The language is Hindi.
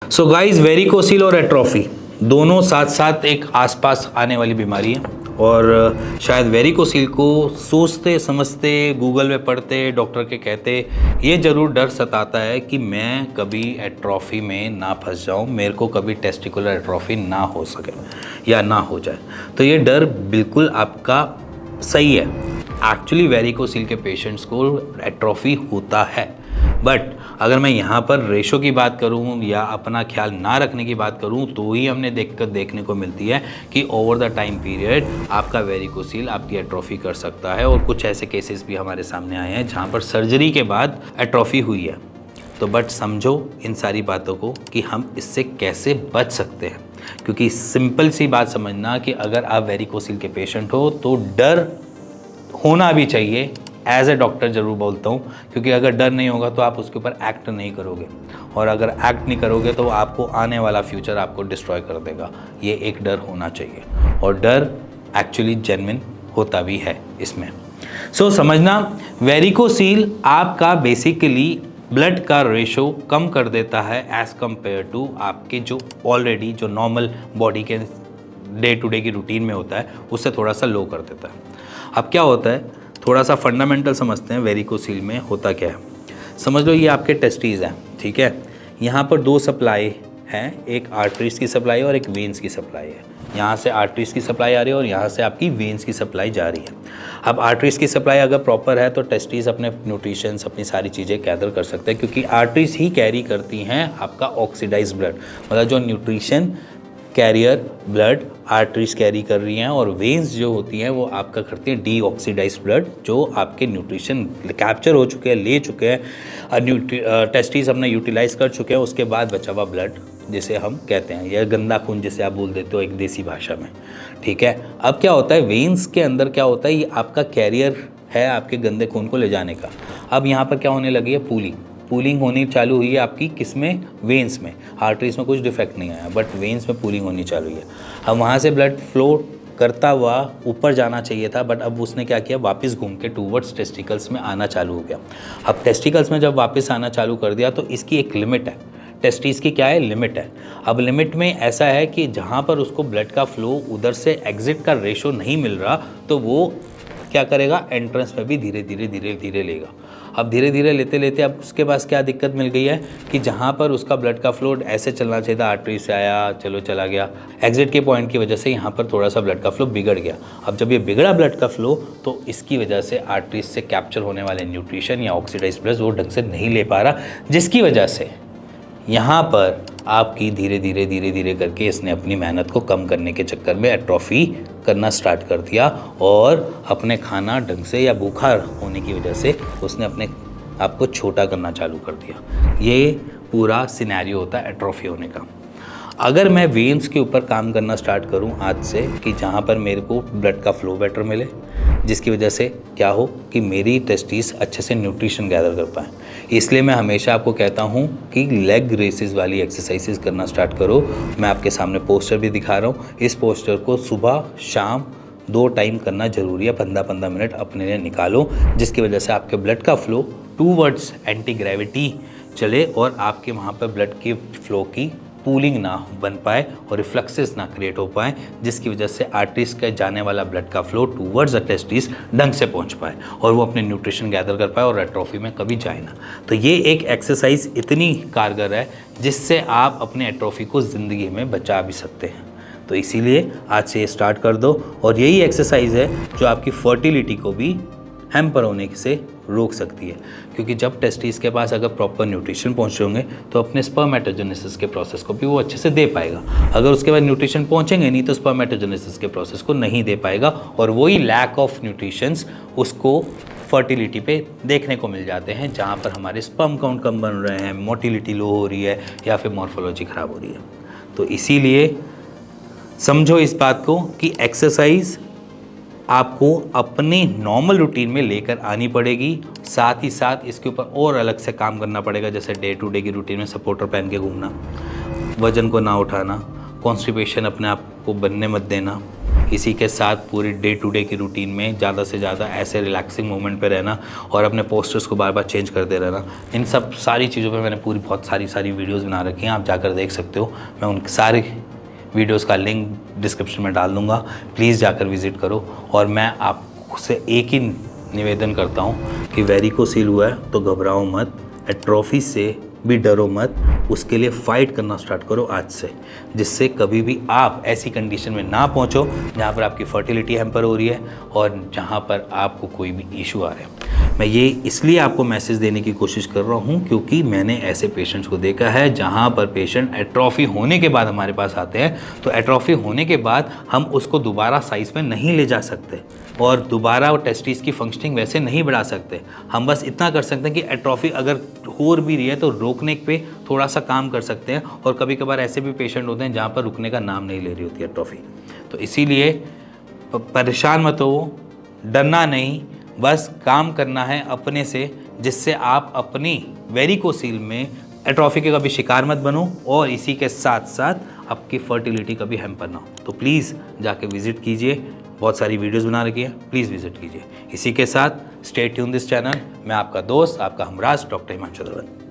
सो गाइस, वेरिकोसिल और एट्रोफी दोनों साथ साथ एक आसपास आने वाली बीमारी है। और शायद वेरिकोसिल को सोचते समझते, गूगल में पढ़ते, डॉक्टर के कहते ये ज़रूर डर सताता है कि मैं कभी एट्रोफी में ना फंस जाऊं, मेरे को कभी टेस्टिकुलर एट्रोफी ना हो सके या ना हो जाए। तो ये डर बिल्कुल आपका सही है। एक्चुअली वेरिकोसिल के पेशेंट्स को एट्रोफी होता है, बट अगर मैं यहाँ पर रेशो की बात करूँ या अपना ख्याल ना रखने की बात करूँ तो ही हमने देखने को मिलती है कि ओवर द टाइम पीरियड आपका वेरिकोसिल आपकी एट्रोफी कर सकता है। और कुछ ऐसे केसेस भी हमारे सामने आए हैं जहाँ पर सर्जरी के बाद एट्रोफी हुई है। तो बट समझो इन सारी बातों को कि हम इससे कैसे बच सकते हैं, क्योंकि सिंपल सी बात समझना कि अगर आप वेरिकोसिल के पेशेंट हो तो डर होना भी चाहिए। एज ए डॉक्टर ज़रूर बोलता हूँ, क्योंकि अगर डर नहीं होगा तो आप उसके ऊपर एक्ट नहीं करोगे, और अगर एक्ट नहीं करोगे तो आपको आने वाला फ्यूचर आपको डिस्ट्रॉय कर देगा। ये एक डर होना चाहिए, और डर एक्चुअली जेन्युइन होता भी है इसमें। सो समझना, वेरिकोसील आपका बेसिकली ब्लड का रेशो कम कर देता है एज़ कम्पेयर टू आपके जो ऑलरेडी जो नॉर्मल बॉडी के डे टू डे की रूटीन में होता है, उससे थोड़ा सा लो कर देता है। अब क्या होता है, थोड़ा सा फंडामेंटल समझते हैं। वेरिकोसिल में होता क्या है, समझ लो ये आपके टेस्टीज हैं, ठीक है। यहाँ पर दो सप्लाई हैं, एक आर्टरीज की सप्लाई और एक वेन्स की सप्लाई है। यहाँ से आर्टरीज की सप्लाई आ रही है और यहाँ से आपकी वेन्स की सप्लाई जा रही है। अब आर्टरीज की सप्लाई अगर प्रॉपर है तो टेस्टीज अपने न्यूट्रिशंस, अपनी सारी चीज़ें गैदर कर सकते हैं, क्योंकि आर्टरीज ही कैरी करती हैं आपका ऑक्सीडाइज ब्लड, मतलब जो nutrition carrier blood arteries carry कर रही हैं, और वेन्स जो होती हैं वो आपका करती हैं डीऑक्सीडाइज ब्लड, जो आपके न्यूट्रिशन कैप्चर हो चुके हैं, ले चुके हैं, टेस्टीज अपना यूटिलाइज कर चुके हैं, उसके बाद बचा हुआ ब्लड जिसे हम कहते हैं, या गंदा खून जिसे आप बोल देते हो एक देसी भाषा में, ठीक है। अब क्या होता है, वेन्स के अंदर क्या होता है, ये आपका कैरियर है आपके गंदे खून को ले जाने का। अब यहाँ पर क्या होने लगी है, पूलिंग होनी चालू हुई है आपकी, किसमें, वेन्स में। आर्टरीज में कुछ डिफेक्ट नहीं आया, बट वेन्स में पूलिंग होनी चालू हुई है। अब वहाँ से ब्लड फ्लो करता हुआ ऊपर जाना चाहिए था, बट अब उसने क्या किया, वापस घूम के टूवर्ड्स टेस्टिकल्स में आना चालू हो गया। अब टेस्टिकल्स में जब वापस आना चालू कर दिया तो इसकी एक लिमिट है, टेस्टिस की क्या है, लिमिट है। अब लिमिट में ऐसा है कि जहाँ पर उसको ब्लड का फ्लो उधर से एग्जिट का रेशो नहीं मिल रहा, तो वो क्या करेगा, एंट्रेंस में भी धीरे धीरे लेगा। अब धीरे धीरे लेते लेते अब उसके पास क्या दिक्कत मिल गई है कि जहाँ पर उसका ब्लड का फ्लो ऐसे चलना चाहिए था, आर्टरी से आया, चलो चला गया, एग्जिट के पॉइंट की वजह से यहाँ पर थोड़ा सा ब्लड का फ्लो बिगड़ गया। अब जब ये बिगड़ा ब्लड का फ्लो, तो इसकी वजह से आर्टरीज से कैप्चर होने वाले न्यूट्रिशन या ऑक्सीडाइज ब्लड वो ढंग से नहीं ले पा रहा, जिसकी वजह से यहाँ पर आपकी धीरे धीरे करके इसने अपनी मेहनत को कम करने के चक्कर में एट्रोफी करना स्टार्ट कर दिया, और अपने खाना ढंग से या भूखा होने की वजह से उसने अपने आप को छोटा करना चालू कर दिया। ये पूरा सिनेरियो होता है एट्रोफी होने का। अगर मैं वेन्स के ऊपर काम करना स्टार्ट करूं आज से, कि जहां पर मेरे को ब्लड का फ्लो बेटर मिले, जिसकी वजह से क्या हो कि मेरी टेस्टीज अच्छे से न्यूट्रिशन गैदर कर पाएँ, इसलिए मैं हमेशा आपको कहता हूं कि लेग रेसेस वाली एक्सरसाइजेस करना स्टार्ट करो। मैं आपके सामने पोस्टर भी दिखा रहा हूं। इस पोस्टर को सुबह शाम 2 टाइम करना ज़रूरी है, 15-15 मिनट अपने लिए निकालो, जिसकी वजह से आपके ब्लड का फ्लो टूवर्ड्स एंटी ग्रेविटी चले और आपके वहाँ पर ब्लड के फ्लो की पूलिंग ना बन पाए और रिफ्लक्सेस ना क्रिएट हो पाए, जिसकी वजह से आर्टरीज का जाने वाला ब्लड का फ्लो टूवर्ड्स द टेस्टिस ढंग से पहुंच पाए और वो अपने न्यूट्रिशन गैदर कर पाए और एट्रोफी में कभी जाए ना। तो ये एक एक्सरसाइज इतनी कारगर है जिससे आप अपने एट्रोफी को ज़िंदगी में बचा भी सकते हैं। तो इसीलिए आज से ये स्टार्ट कर दो, और यही एक्सरसाइज है जो आपकी फर्टिलिटी को भी हैम्पर होने से रोक सकती है, क्योंकि जब टेस्टिस के पास अगर प्रॉपर न्यूट्रिशन पहुँचे होंगे तो अपने स्पर्मेटोजेनेसिस के प्रोसेस को भी वो अच्छे से दे पाएगा। अगर उसके बाद न्यूट्रिशन पहुँचेंगे नहीं तो स्पर्मेटोजेनेसिस के प्रोसेस को नहीं दे पाएगा, और वही लैक ऑफ न्यूट्रिशंस उसको फर्टिलिटी पे देखने को मिल जाते हैं, जहाँ पर हमारे स्पर्म काउंट कम बन रहे हैं, मोटिलिटी लो हो रही है, या फिर मॉर्फोलॉजी ख़राब हो रही है। तो इसीलिए समझो इस बात को कि एक्सरसाइज आपको अपने नॉर्मल रूटीन में लेकर आनी पड़ेगी, साथ ही साथ इसके ऊपर और अलग से काम करना पड़ेगा, जैसे डे टू डे की रूटीन में सपोर्टर पहन के घूमना, वजन को ना उठाना, कॉन्स्टिपेशन अपने आप को बनने मत देना, इसी के साथ पूरी डे टू डे की रूटीन में ज़्यादा से ज़्यादा ऐसे रिलैक्सिंग मोमेंट पे रहना और अपने पोस्टर्स को बार बार चेंज करते रहना, इन सब सारी चीज़ों पे मैंने पूरी बहुत सारी वीडियोस बना रखी हैं, आप जाकर देख सकते हो। मैं उन सारे वीडियोस का लिंक डिस्क्रिप्शन में डाल दूँगा, प्लीज़ जाकर विज़िट करो। और मैं आपसे एक ही निवेदन करता हूँ कि वेरिकोसील हुआ है तो घबराओ मत, एट्रोफी से भी डरो मत, उसके लिए फ़ाइट करना स्टार्ट करो आज से, जिससे कभी भी आप ऐसी कंडीशन में ना पहुंचो जहां पर आपकी फर्टिलिटी हैम्पर हो रही है और जहां पर आपको कोई भी इशू आ रहे हैं। मैं ये इसलिए आपको मैसेज देने की कोशिश कर रहा हूँ क्योंकि मैंने ऐसे पेशेंट्स को देखा है जहाँ पर पेशेंट एट्रोफी होने के बाद हमारे पास आते हैं, तो एट्रोफी होने के बाद हम उसको दोबारा साइज़ में नहीं ले जा सकते और दोबारा वो टेस्टिस की फंक्शनिंग वैसे नहीं बढ़ा सकते। हम बस इतना कर सकते हैं कि एट्रोफी अगर हो भी रही है तो रोकने पे थोड़ा सा काम कर सकते हैं, और कभी कभार ऐसे भी पेशेंट होते हैं जहाँ पर रुकने का नाम नहीं ले रही होती एट्रोफी। तो इसीलिए परेशान मत हो, डरना नहीं, बस काम करना है अपने से, जिससे आप अपनी वेरिकोसील में एट्रोफी के कभी शिकार मत बनो और इसी के साथ साथ आपकी फर्टिलिटी कभी हैम्पर ना हो। तो प्लीज़ जाके विज़िट कीजिए, बहुत सारी वीडियोस बना रखी है, प्लीज़ विज़िट कीजिए। इसी के साथ स्टे ट्यून दिस चैनल। मैं आपका दोस्त, आपका हमराज डॉक्टर हिमांशु अग्रवाल।